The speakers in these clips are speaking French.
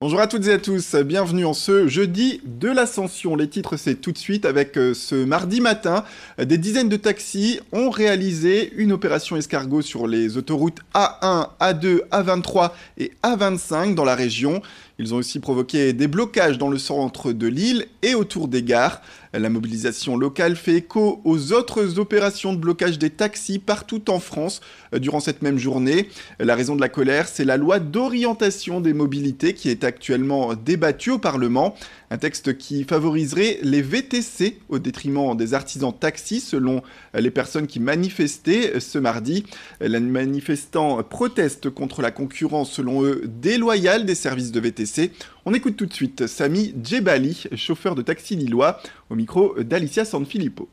Bonjour à toutes et à tous, bienvenue en ce jeudi de l'Ascension. Les titres, c'est tout de suite avec ce mardi matin. Des dizaines de taxis ont réalisé une opération escargot sur les autoroutes A1, A2, A23 et A25 dans la région. Ils ont aussi provoqué des blocages dans le centre de l'île et autour des gares. La mobilisation locale fait écho aux autres opérations de blocage des taxis partout en France durant cette même journée. La raison de la colère, c'est la loi d'orientation des mobilités qui est actuellement débattue au Parlement. Un texte qui favoriserait les VTC au détriment des artisans taxis, selon les personnes qui manifestaient ce mardi. Les manifestants protestent contre la concurrence, selon eux, déloyale des services de VTC. On écoute tout de suite Samy Djebali, chauffeur de taxi lillois, au micro d'Alicia Sanfilippo.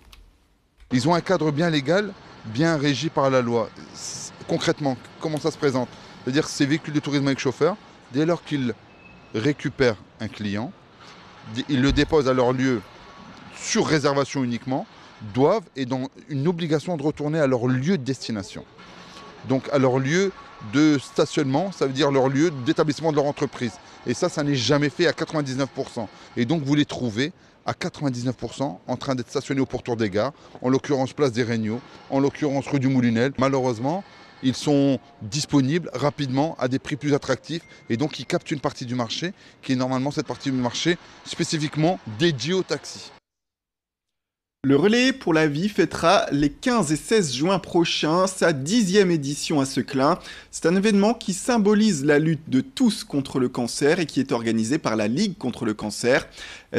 Ils ont un cadre bien légal, bien régi par la loi. Concrètement, comment ça se présente? C'est-à-dire que ces véhicules de tourisme avec chauffeur, dès lors qu'ils récupèrent un client, ils le déposent à leur lieu sur réservation uniquement, doivent et dans une obligation de retourner à leur lieu de destination. Donc à leur lieu de stationnement, ça veut dire leur lieu d'établissement de leur entreprise. Et ça n'est jamais fait à 99%. Et donc vous les trouvez à 99% en train d'être stationnés au pourtour des gares, en l'occurrence place des Regnault, en l'occurrence rue du Moulinel. Malheureusement, ils sont disponibles rapidement à des prix plus attractifs et donc ils captent une partie du marché qui est normalement cette partie du marché spécifiquement dédiée aux taxis. Le Relais pour la vie fêtera les 15 et 16 juin prochains sa 10e édition à Seclin. C'est un événement qui symbolise la lutte de tous contre le cancer et qui est organisé par la Ligue contre le cancer.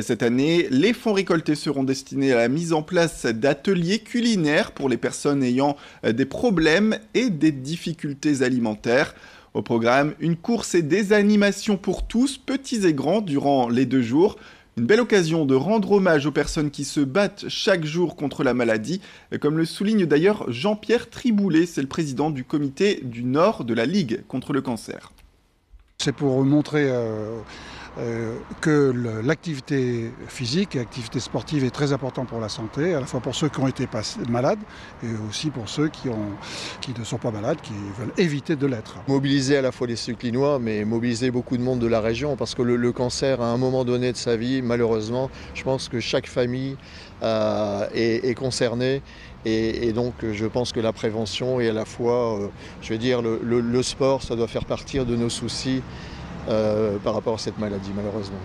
Cette année, les fonds récoltés seront destinés à la mise en place d'ateliers culinaires pour les personnes ayant des problèmes et des difficultés alimentaires. Au programme, une course et des animations pour tous, petits et grands, durant les 2 jours. Une belle occasion de rendre hommage aux personnes qui se battent chaque jour contre la maladie, comme le souligne d'ailleurs Jean-Pierre Triboulet, c'est le président du comité du Nord de la Ligue contre le cancer. C'est pour montrer que l'activité physique et l'activité sportive est très importante pour la santé, à la fois pour ceux qui ont été malades et aussi pour ceux qui ne sont pas malades, qui veulent éviter de l'être. Mobiliser à la fois les Seclinois, mais mobiliser beaucoup de monde de la région, parce que le cancer, à un moment donné de sa vie, malheureusement, je pense que chaque famille est concernée. Et donc je pense que la prévention et à la fois, le sport, ça doit faire partie de nos soucis par rapport à cette maladie, malheureusement.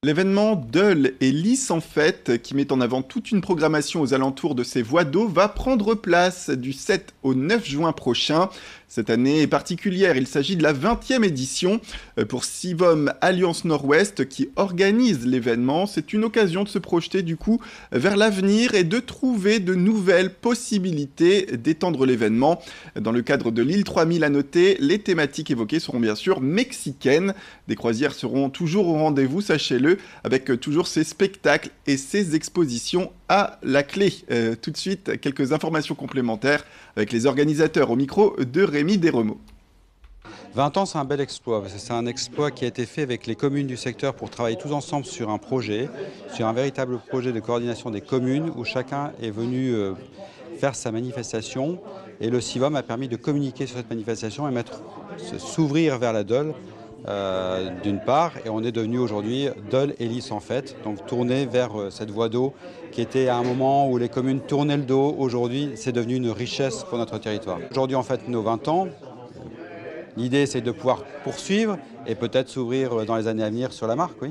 L'événement Deuil et Lys en fête, qui met en avant toute une programmation aux alentours de ces voies d'eau, va prendre place du 7 au 9 juin prochain. Cette année est particulière, il s'agit de la 20e édition. Pour Sivom Alliance Nord-Ouest qui organise l'événement, c'est une occasion de se projeter du coup vers l'avenir et de trouver de nouvelles possibilités d'étendre l'événement. Dans le cadre de l'île 3000 à noter, les thématiques évoquées seront bien sûr mexicaines. Des croisières seront toujours au rendez-vous, sachez-le, avec toujours ces spectacles et ces expositions à la clé. Tout de suite, quelques informations complémentaires avec les organisateurs au micro de Rémi Desremeaux. 20 ans, c'est un bel exploit. C'est un exploit qui a été fait avec les communes du secteur pour travailler tous ensemble sur un projet, sur un véritable projet de coordination des communes où chacun est venu faire sa manifestation. Et le CIVOM a permis de communiquer sur cette manifestation et s'ouvrir vers la DOL. D'une part, et on est devenu aujourd'hui Deuil et Lys en fête, donc tourner vers cette voie d'eau qui était à un moment où les communes tournaient le dos. Aujourd'hui, c'est devenu une richesse pour notre territoire. Aujourd'hui, en fait, nos 20 ans, l'idée c'est de pouvoir poursuivre et peut-être s'ouvrir dans les années à venir sur la marque, oui.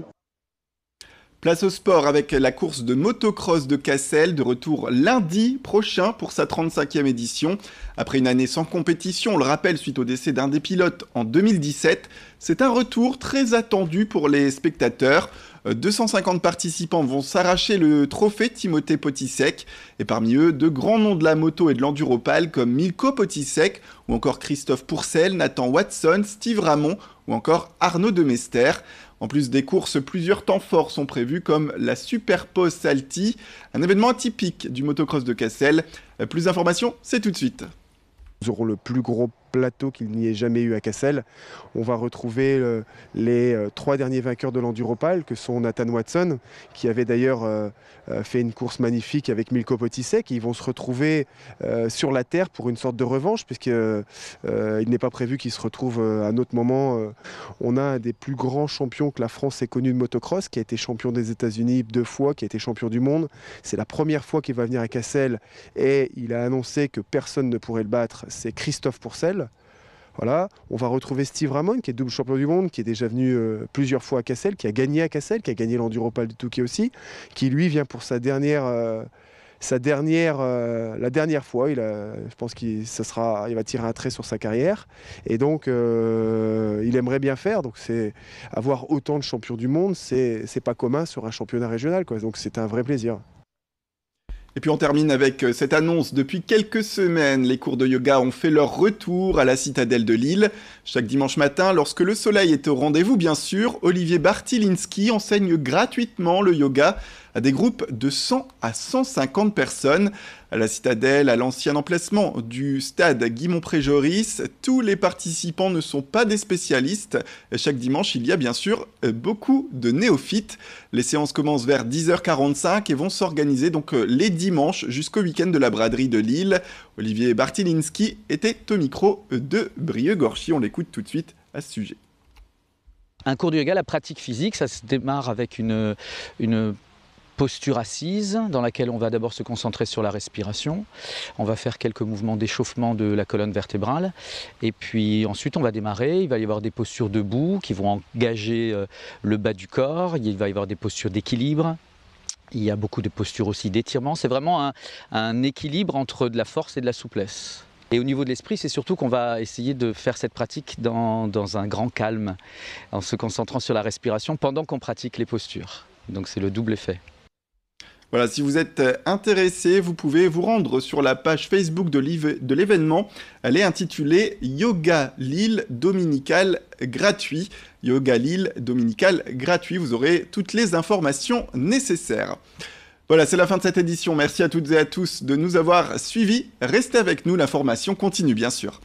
Place au sport avec la course de motocross de Cassel, de retour lundi prochain pour sa 35e édition. Après une année sans compétition, on le rappelle, suite au décès d'un des pilotes en 2017, c'est un retour très attendu pour les spectateurs. 250 participants vont s'arracher le trophée Timothée Potisek. Et parmi eux, de grands noms de la moto et de l'enduropale comme Milko Potisek ou encore Christophe Pourcel, Nathan Watson, Steve Ramon ou encore Arnaud Demester. En plus des courses, plusieurs temps forts sont prévus comme la Superpose Salty, un événement atypique du motocross de Cassel. Plus d'informations, c'est tout de suite. Nous aurons le plus gros plateau qu'il n'y ait jamais eu à Cassel. On va retrouver les 3 derniers vainqueurs de l'Enduropal, que sont Nathan Watson, qui avait d'ailleurs fait une course magnifique avec Milko Potisek. Ils vont se retrouver sur la terre pour une sorte de revanche, puisqu'il n'est pas prévu qu'ils se retrouvent à un autre moment. On a un des plus grands champions que la France ait connu de motocross, qui a été champion des États-Unis 2 fois, qui a été champion du monde. C'est la première fois qu'il va venir à Cassel et il a annoncé que personne ne pourrait le battre. C'est Christophe Pourcel. Voilà. On va retrouver Steve Ramon, qui est double champion du monde, qui est déjà venu plusieurs fois à Cassel, qui a gagné à Cassel, qui a gagné l'Enduropal de Touquet aussi, qui lui vient pour la dernière fois. Je pense qu'il va tirer un trait sur sa carrière. Et donc, il aimerait bien faire. Donc, avoir autant de champions du monde, c'est pas commun sur un championnat régional, quoi. Donc, c'est un vrai plaisir. Et puis on termine avec cette annonce. Depuis quelques semaines, les cours de yoga ont fait leur retour à la citadelle de Lille. Chaque dimanche matin, lorsque le soleil est au rendez-vous, bien sûr, Olivier Bartilinski enseigne gratuitement le yoga à des groupes de 100 à 150 personnes. À la citadelle, à l'ancien emplacement du stade Guimont-Pré-Joris, tous les participants ne sont pas des spécialistes. Chaque dimanche, il y a bien sûr beaucoup de néophytes. Les séances commencent vers 10h45 et vont s'organiser donc les dimanches jusqu'au week-end de la braderie de Lille. Olivier Bartilinski était au micro de Brieux-Gorchy. On l'écoute tout de suite à ce sujet. Un cours de yoga, la pratique physique, ça se démarre avec une posture assise dans laquelle on va d'abord se concentrer sur la respiration. On va faire quelques mouvements d'échauffement de la colonne vertébrale et puis ensuite on va démarrer. Il va y avoir des postures debout qui vont engager le bas du corps. Il va y avoir des postures d'équilibre. Il y a beaucoup de postures aussi d'étirement. C'est vraiment un équilibre entre de la force et de la souplesse. Et au niveau de l'esprit, c'est surtout qu'on va essayer de faire cette pratique dans un grand calme, en se concentrant sur la respiration pendant qu'on pratique les postures. Donc c'est le double effet. Voilà, si vous êtes intéressé, vous pouvez vous rendre sur la page Facebook de l'événement. Elle est intitulée Yoga Lille Dominical gratuit. Yoga Lille Dominical gratuit. Vous aurez toutes les informations nécessaires. Voilà, c'est la fin de cette édition. Merci à toutes et à tous de nous avoir suivis. Restez avec nous, l'information continue bien sûr.